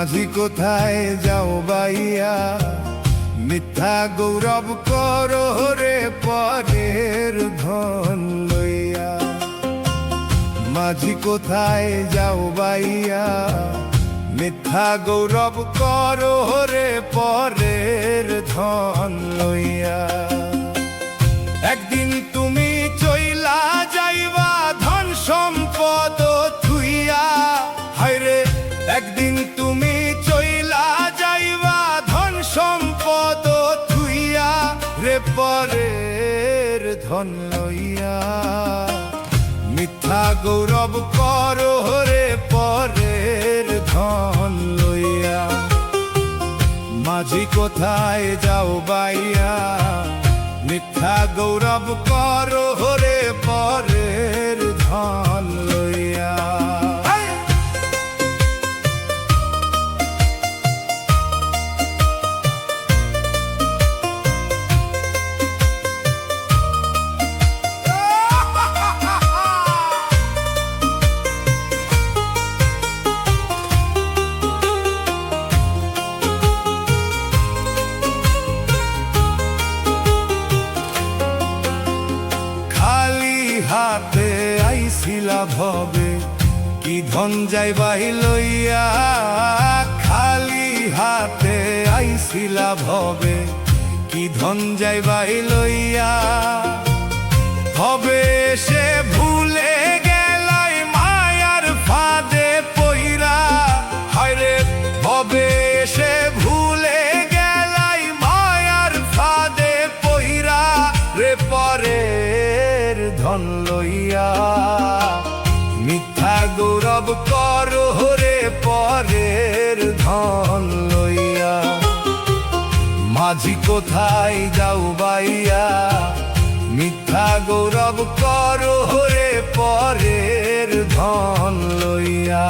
মাঝি কোথায় যাও বাইয়া, মিথ্যা গৌরব করো রে পরের ধন লইয়া। মাঝি কোথায় যাও বাইয়া, মিথ্যা গৌরব করো রে পরের ধন লইয়া। একদিন তুমি চইলা যাইবা ধন সম্পদ থুইয়া, হায়রে একদিন তুমি চইলা যাইবা ধন সম্পদ থুইয়া রে পরের ধন লইয়া। মিথ্যা গৌরব করো রে পরের ধন লইয়া। মাঝি কোথায় যাও বাইয়া, মিথ্যা গৌরব করো রে পরের ধন লইয়া। হাতে আইছিলা ভবে কি ধন যাইবাই লইয়া। খালি হাতে আইছিলা ভবে কি ধন যাইবাই লইয়া। হবে সে ভুলে গেলাই মায়ার ফাঁদে পইরা, হায়রে হবে সে ভুলে গেলাই মায়ার ফাঁদে পইরা রে পরের ধন লইয়া। মিথ্যা গৌরব করো রে পরের ধন লইয়া। মাঝি কোথায় যাও বাইয়া, মিথ্যা গৌরব করো রে পরের ধন লইয়া।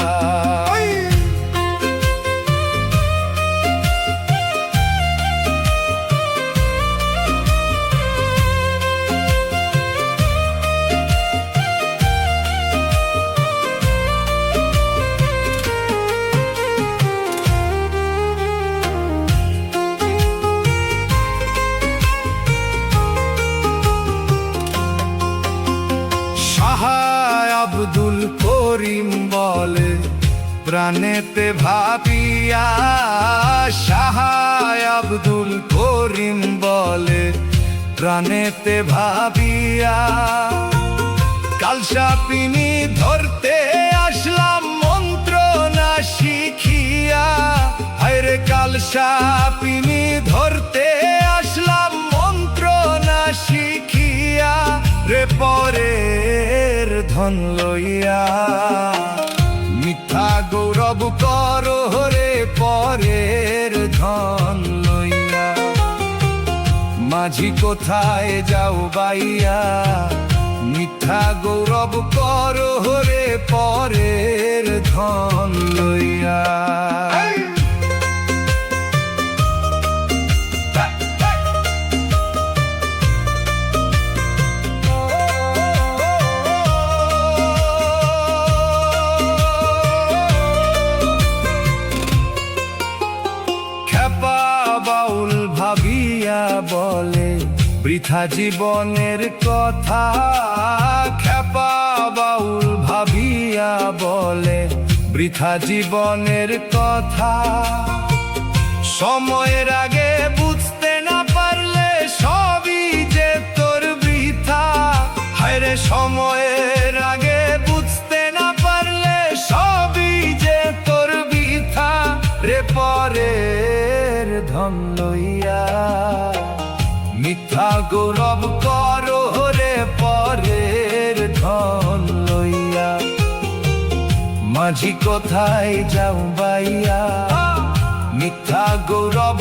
আব্দুল করিম বলে প্রাণেতে ভাবিয়া। শাহ আব্দুল করিম বলে প্রাণেতে ভাবিয়া। কালসাপিনী ধরতে আসলাম মন্ত্র না শিখিয়া, হায়রে কালসাপিনী ধরতে আসলাম মন্ত্র না শিখিয়া রে পরের ধন লইয়া। মিথ্যা গৌরব করো রে পরের ধন লইয়া। মাঝি কোথায় যাও বাইয়া, মিথ্যা গৌরব করো রে পরের ধন লইয়া। বাউল ভাবিয়া বলে বৃথা জীবনের কথা। খেপা বাউল ভাবিয়া বলে বৃথা জীবনের কথা। সময়ের আগে বুঝতে না পারলে সবই যে তোর বৃথা, হায়রে সময়ের আগে বুঝতে না পারলে সবই যে তোর বৃথা রে পরে ধন লইয়া। মিথ্যা গৌরব করো রে পরের ধন লইয়া। মাঝি কোথায় যাও বাইয়া, মিথ্যা গৌরব